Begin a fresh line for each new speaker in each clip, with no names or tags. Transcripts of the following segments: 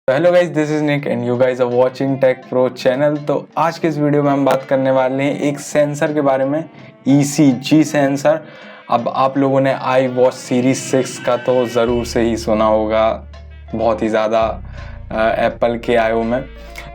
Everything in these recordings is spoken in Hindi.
Hello guys, this is Nick and you guys are watching Tech Pro channel. तो आज के इस वीडियो में हम बात करने वाले हैं एक सेंसर के बारे में, ECG सेंसर। अब आप लोगों ने आई वॉच सीरीज 6 का तो ज़रूर से ही सुना होगा, बहुत ही ज़्यादा एप्पल के आईओ में।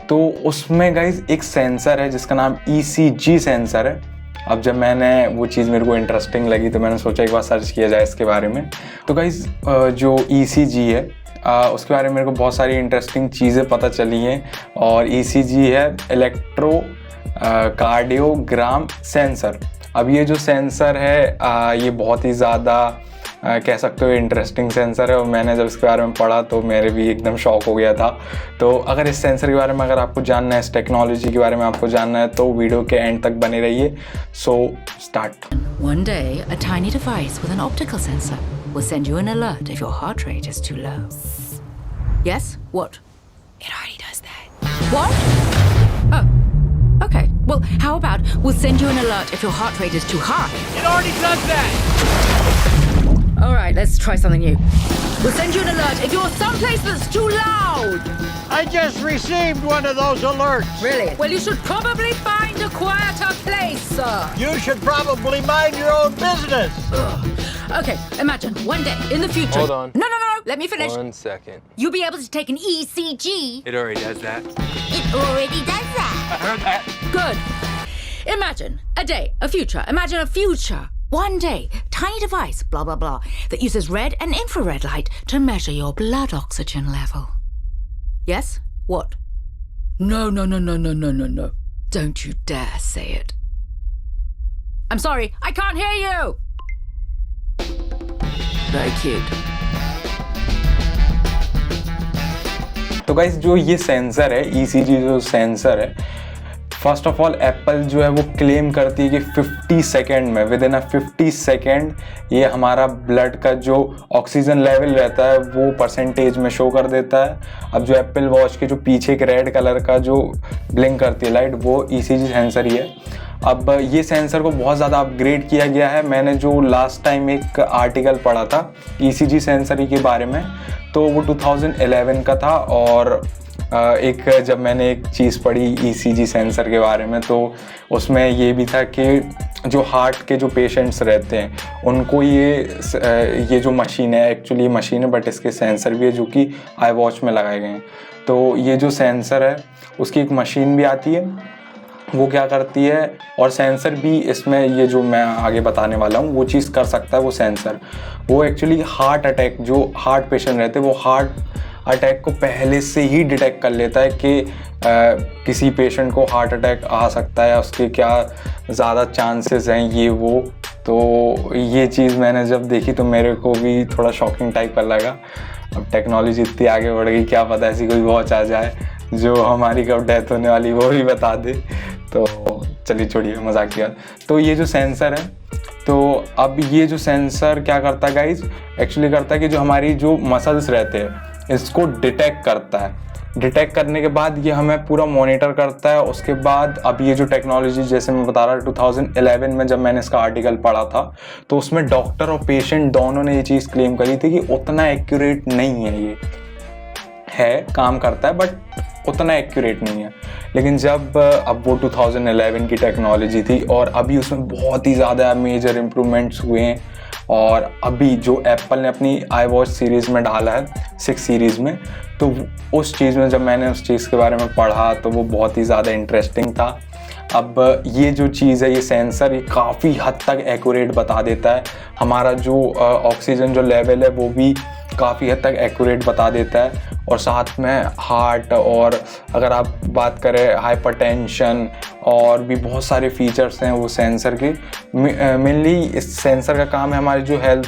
तो उसमें गाइज एक सेंसर है जिसका नाम ECG सेंसर है। अब जब मैंने वो चीज़ मेरे को इंटरेस्टिंग लगी तो मैंने सोचा एक बार सर्च किया जाए इसके बारे में। तो गाइज जो ECG है उसके बारे में मेरे को बहुत सारी इंटरेस्टिंग चीज़ें पता चली हैं। और ECG है इलेक्ट्रो कार्डियोग्राम सेंसर। अब ये जो सेंसर है ये बहुत ही ज़्यादा कह सकते हो इंटरेस्टिंग सेंसर है, और मैंने जब इसके बारे में पढ़ा तो मेरे भी एकदम शॉक हो गया था। तो अगर इस सेंसर के बारे में अगर आपको जानना है, इस टेक्नोलॉजी के बारे में आपको जानना है, तो वीडियो के एंड तक बने रहिए। So start.
One day, a tiny device with an optical sensor will send you an alert if your heart rate is too low. Yes? What? It already does that. What? Oh, okay. Well, how about we'll send you an alert if your heart rate is too high?
It already does that!
All right, let's try something new. We'll send you an alert if you're someplace that's too loud.
I just received one of those alerts.
Really? Well, you should probably find a quieter place, sir.
You should probably mind your own business.
Okay, imagine one day in the future.
Hold on.
No. Let me finish.
1 second.
You'll be able to take an ECG.
It already does that.
It already does that.
I heard that.
Good. Imagine a day, a future. Imagine a future. One day, tiny device, blah, blah, blah, that uses red and infrared light to measure your blood oxygen level. Yes? What? No. Don't you dare say it. I'm sorry, I can't hear you. Very cute.
तो गाइज जो ये सेंसर है, ECG जो सेंसर है, फर्स्ट ऑफ ऑल एप्पल जो है वो क्लेम करती है कि 50 सेकेंड में, विद इन 50 सेकेंड ये हमारा ब्लड का जो ऑक्सीजन लेवल रहता है वो परसेंटेज में शो कर देता है। अब जो एप्पल वॉच के जो पीछे एक रेड कलर का जो ब्लिंक करती है लाइट, वो ECG सेंसर ही है। अब ये सेंसर को बहुत ज़्यादा अपग्रेड किया गया है। मैंने जो लास्ट टाइम एक आर्टिकल पढ़ा था ECG सेंसर के बारे में, तो वो 2011 का था। और एक जब मैंने एक चीज़ पढ़ी ECG सेंसर के बारे में, तो उसमें ये भी था कि जो हार्ट के जो पेशेंट्स रहते हैं उनको ये जो मशीन है, एक्चुअली मशीन है बट इसके सेंसर भी है जो कि आई वॉच में लगाए गए हैं। तो ये जो सेंसर है उसकी एक मशीन भी आती है, वो क्या करती है, और सेंसर भी इसमें ये जो मैं आगे बताने वाला हूँ वो चीज़ कर सकता है। वो सेंसर वो एक्चुअली हार्ट अटैक, जो हार्ट पेशेंट रहते हैं वो हार्ट अटैक को पहले से ही डिटेक्ट कर लेता है कि किसी पेशेंट को हार्ट अटैक आ सकता है, उसके क्या ज़्यादा चांसेस हैं, ये वो। तो ये चीज़ मैंने जब देखी तो मेरे को भी थोड़ा शॉकिंग टाइप का लगा। अब टेक्नोलॉजी इतनी आगे बढ़ गई, क्या पता ऐसी कोई वॉच आ जाए जो हमारी कब डेथ होने वाली वो भी बता दे। तो चलिए छोड़िए मजाक किया। तो ये जो सेंसर है, तो अब ये जो सेंसर क्या करता है गाइज, एक्चुअली करता है कि जो हमारी जो मसल्स रहते हैं इसको डिटेक्ट करता है। डिटेक्ट करने के बाद ये हमें पूरा मॉनिटर करता है। उसके बाद अब ये जो टेक्नोलॉजी, जैसे मैं बता रहा 2011 में जब मैंने इसका आर्टिकल पढ़ा था, तो उसमें डॉक्टर और पेशेंट दोनों ने ये चीज़ क्लेम करी थी कि उतना एक्यूरेट नहीं है, ये है काम करता है बट उतना एक्यूरेट नहीं है। लेकिन जब अब वो 2011 की टेक्नोलॉजी थी और अभी उसमें बहुत ही ज़्यादा मेजर इम्प्रूवमेंट्स हुए हैं। और अभी जो एप्पल ने अपनी आई वॉच सीरीज़ में डाला है 6 सीरीज़ में, तो उस चीज़ में जब मैंने उस चीज़ के बारे में पढ़ा तो वो बहुत ही ज़्यादा इंटरेस्टिंग था। अब ये जो चीज़ है, ये सेंसर, ये काफ़ी हद तक एक्यूरेट बता देता है। हमारा जो ऑक्सीजन जो लेवल है वो भी काफ़ी हद तक एक्यूरेट बता देता है। और साथ में हार्ट, और अगर आप बात करें हाइपरटेंशन, और भी बहुत सारे फीचर्स हैं वो सेंसर के। मेनली इस सेंसर का काम है हमारे जो हेल्थ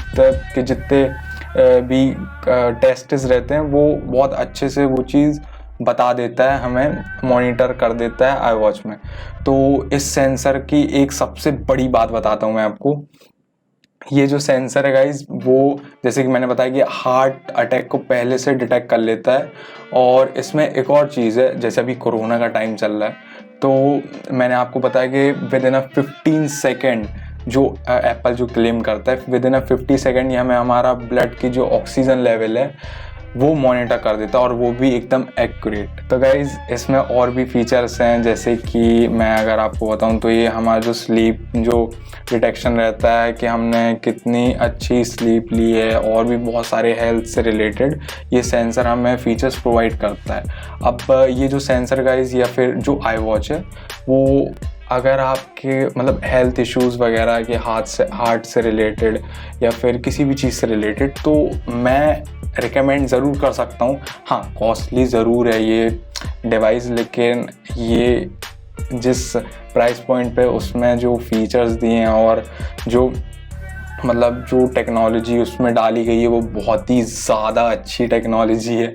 के जितने भी टेस्ट्स रहते हैं वो बहुत अच्छे से वो चीज़ बता देता है, हमें मॉनिटर कर देता है आई वॉच में। तो इस सेंसर की एक सबसे बड़ी बात बताता हूँ मैं आपको। ये जो सेंसर है गाइज, वो जैसे कि मैंने बताया कि हार्ट अटैक को पहले से डिटेक्ट कर लेता है। और इसमें एक और चीज़ है, जैसे अभी कोरोना का टाइम चल रहा है, तो मैंने आपको बताया कि विद इन 15 सेकेंड जो एप्पल जो क्लेम करता है, विद इन 50 सेकेंड ये हमें हमारा ब्लड की जो ऑक्सीजन लेवल है वो मॉनिटर कर देता है और वो भी एकदम एक्यूरेट। तो गाइज़ इसमें और भी फीचर्स हैं, जैसे कि मैं अगर आपको बताऊं तो ये हमारा जो स्लीप जो डिटेक्शन रहता है कि हमने कितनी अच्छी स्लीप ली है, और भी बहुत सारे हेल्थ से रिलेटेड ये सेंसर हमें फीचर्स प्रोवाइड करता है। अब ये जो सेंसर गाइज़ या फिर जो आई वॉच है वो अगर आपके मतलब हेल्थ इश्यूज़ वगैरह के हार्ट से रिलेटेड या फिर किसी भी चीज़ से रिलेटेड, तो मैं रिकमेंड ज़रूर कर सकता हूँ। हाँ, कॉस्टली ज़रूर है ये डिवाइस, लेकिन ये जिस प्राइस पॉइंट पे उसमें जो फीचर्स दिए हैं और जो मतलब जो टेक्नोलॉजी उसमें डाली गई है वो बहुत ही ज़्यादा अच्छी टेक्नोलॉजी है।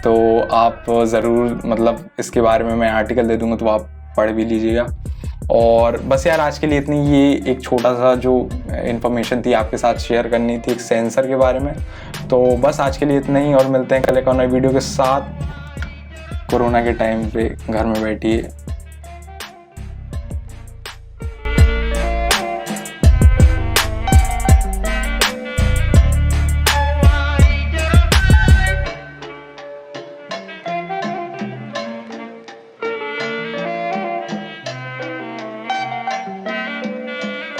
तो आप ज़रूर मतलब इसके बारे में मैं आर्टिकल दे दूँगा तो आप पढ़ भी लीजिएगा। और बस यार आज के लिए इतनी, ये एक छोटा सा जो इन्फॉर्मेशन थी आपके साथ शेयर करनी थी एक सेंसर के बारे में। तो बस आज के लिए इतना ही, और मिलते हैं कल एक और नई वीडियो के साथ। कोरोना के टाइम पे घर में बैठिए,